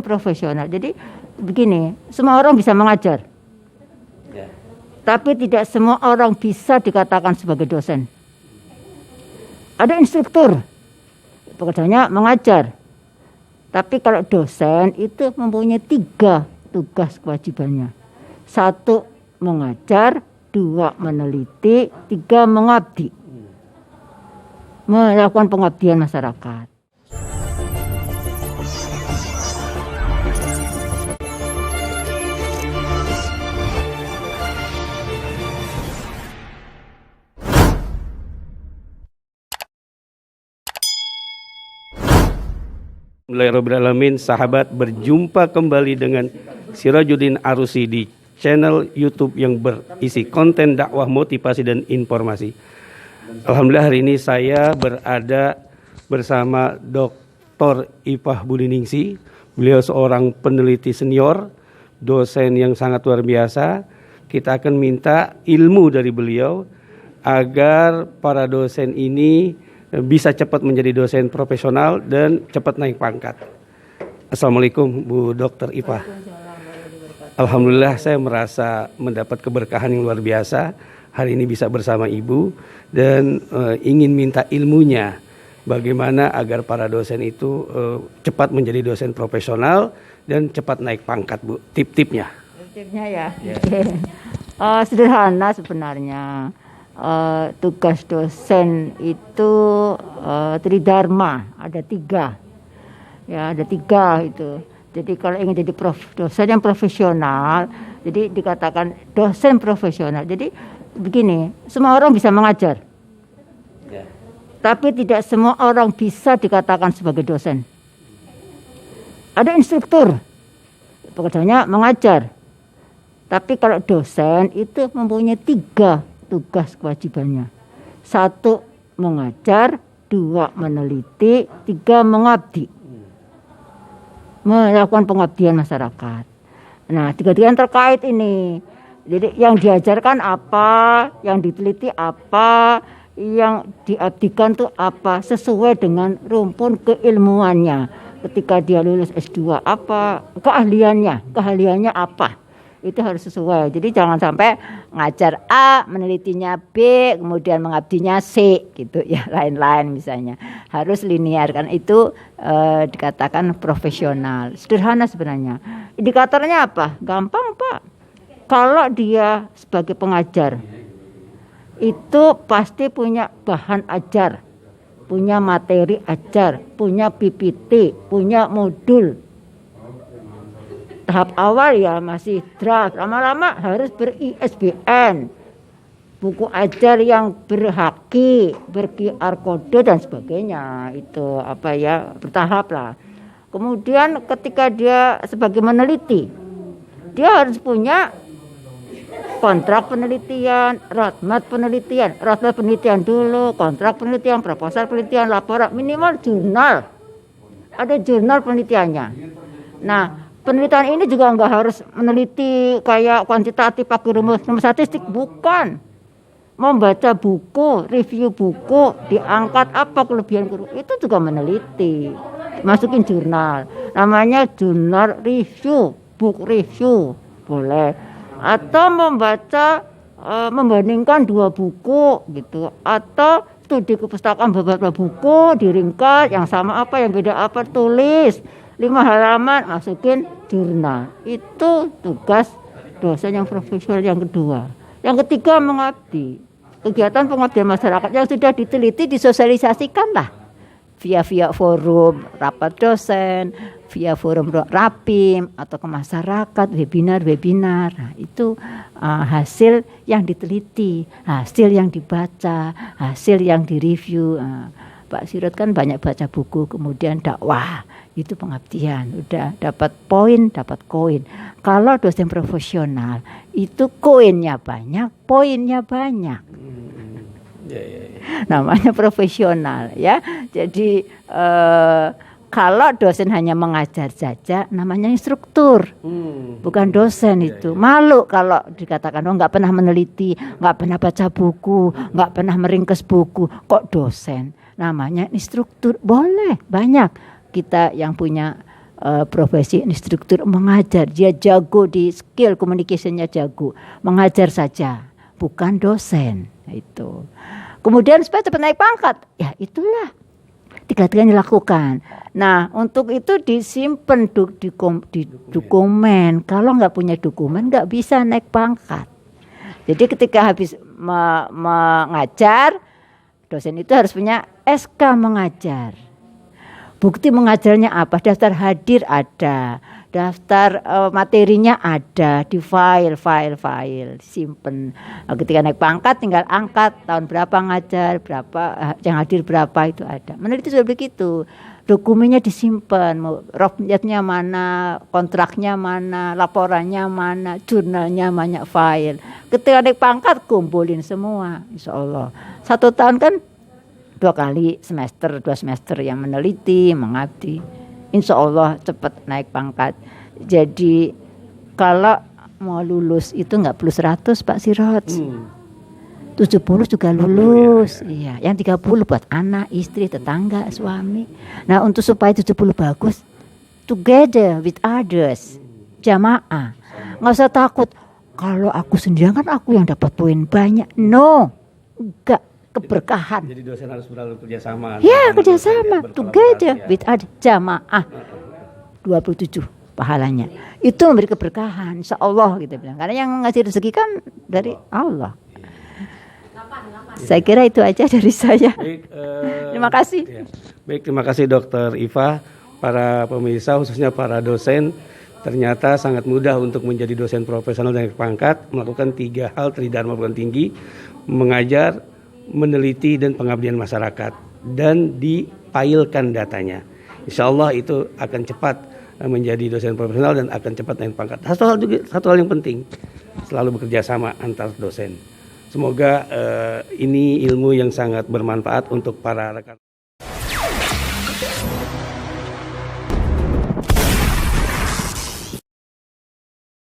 dosen profesional. Jadi begini, semua orang bisa mengajar. Tapi tidak semua orang bisa dikatakan sebagai dosen. Ada instruktur, pekerjaannya mengajar. Tapi kalau dosen itu mempunyai 3 tugas kewajibannya. 1 mengajar, 2 meneliti, 3 mengabdi. Melakukan pengabdian masyarakat. Bismillahirrahmanirrahim, sahabat, berjumpa kembali dengan Sirajuddin Arusi di channel YouTube yang berisi konten dakwah, motivasi, dan informasi. Alhamdulillah hari ini saya berada bersama Dr. Ipah Budiningsih. Beliau seorang peneliti senior, dosen yang sangat luar biasa. Kita akan minta ilmu dari beliau agar para dosen ini bisa cepat menjadi dosen profesional dan cepat naik pangkat. Assalamualaikum Bu Dr. Ipah. Alhamdulillah saya merasa mendapat keberkahan yang luar biasa hari ini bisa bersama Ibu dan ingin minta ilmunya bagaimana agar para dosen itu cepat menjadi dosen profesional dan cepat naik pangkat, Bu. Tip-tipnya. Tip-tipnya ya. Sederhana sebenarnya. Tugas dosen itu tridharma, ada 3 ya, ada 3 itu. Jadi kalau ingin jadi dosen yang profesional, jadi dikatakan dosen profesional. Jadi begini, semua orang bisa mengajar, tapi tidak semua orang bisa dikatakan sebagai dosen. Ada instruktur, pekerjaannya mengajar. Tapi kalau dosen itu mempunyai 3 tugas kewajibannya. 1 mengajar, 2 meneliti, 3 mengabdi. Melakukan pengabdian masyarakat. Nah, 3-3 terkait ini. Jadi yang diajarkan apa, yang diteliti apa, yang diabdikan tuh apa, sesuai dengan rumpun keilmuannya. Ketika dia lulus S2 apa, keahliannya apa. Itu harus sesuai. Jadi jangan sampai ngajar A, menelitinya B, kemudian mengabdinya C gitu ya, lain-lain misalnya. Harus linear, kan itu dikatakan profesional. Sederhana sebenarnya. Indikatornya apa? Gampang, Pak. Kalau dia sebagai pengajar itu pasti punya bahan ajar, punya materi ajar, punya PPT, punya modul. Tahap awal ya masih draft, lama-lama harus ber-ISBN, buku ajar yang berhaki, ber-QR kode dan sebagainya. Itu bertahap lah. Kemudian ketika dia sebagai meneliti, dia harus punya kontrak penelitian, roadmap penelitian dulu, kontrak penelitian, proposal penelitian, laporan, minimal jurnal. Ada jurnal penelitiannya. Nah, penelitian ini juga nggak harus meneliti kayak kuantitatif pakai rumus statistik, bukan. Membaca buku, review buku, diangkat apa kelebihan guru, itu juga meneliti. Masukin jurnal, namanya jurnal review, book review, boleh. Atau membaca, membandingkan 2 buku gitu, atau studi kepustakaan beberapa buku, diringkas, yang sama apa, yang beda apa, tulis. 5 halaman masukin jurnal. Itu tugas dosen yang profesional yang kedua. Yang ketiga mengabdi. Kegiatan pengabdian masyarakat yang sudah diteliti disosialisasikan lah. Via forum rapat dosen, via forum rapim atau ke masyarakat, webinar. Nah, itu hasil yang diteliti, hasil yang dibaca, hasil yang direview. Pak Sirot kan banyak baca buku, kemudian dakwah, itu pengabdian, udah dapat poin, dapat koin. Kalau dosen profesional itu koinnya banyak, poinnya banyak. Namanya profesional ya. Jadi kalau dosen hanya mengajar saja, namanya instruktur, bukan dosen itu. Malu kalau dikatakan nggak pernah meneliti, nggak pernah baca buku, nggak pernah meringkas buku, kok dosen? Namanya instruktur. Boleh, banyak kita yang punya profesi instruktur mengajar, dia jago di skill communication-nya jago, mengajar saja, bukan dosen. Itu. Kemudian supaya cepat naik pangkat, ya itulah tiga-tiganya dilakukan. Nah, untuk itu disimpan di dokumen. Kalau nggak punya dokumen nggak bisa naik pangkat. Jadi ketika habis mengajar, dosen itu harus punya SK mengajar. Bukti mengajarnya apa? Daftar hadir ada, daftar materinya ada, di file, simpen. Ketika naik pangkat tinggal angkat tahun berapa ngajar, berapa yang hadir berapa itu ada. Meneliti sudah begitu. Dokumennya disimpan, roadmapnya mana, kontraknya mana, laporannya mana, jurnalnya banyak file. Ketika naik pangkat kumpulin semua, insya Allah. 1 tahun kan 2 semester yang meneliti, mengabdi. Insya Allah cepat naik pangkat. Jadi kalau mau lulus itu nggak perlu 100 Pak Sirot. 70 juga lulus. Iya, yang 30 buat anak, istri, tetangga, suami. Nah, untuk supaya 70 bagus, together with others, jamaah. Nggak usah takut. Kalau aku sendirian kan aku yang dapat poin banyak. No, enggak. Keberkahan. Jadi dosen harus berlalu kerjasama. Ya, kerjasama. Together with others, jamaah. 27 pahalanya. Itu memberi keberkahan, insya Allah kita bilang. Karena yang ngasih rezeki kan dari Allah. Saya kira itu aja dari saya. Baik, terima kasih. Ya. Baik, terima kasih Dokter Iva. Para pemirsa khususnya para dosen ternyata sangat mudah untuk menjadi dosen profesional dan pangkat, melakukan 3 hal tridharma perguruan tinggi, mengajar, meneliti dan pengabdian masyarakat, dan dipailkan datanya. Insya Allah itu akan cepat menjadi dosen profesional dan akan cepat naik pangkat. Satu hal yang penting, selalu bekerja sama antar dosen. Semoga ini ilmu yang sangat bermanfaat untuk para rekan.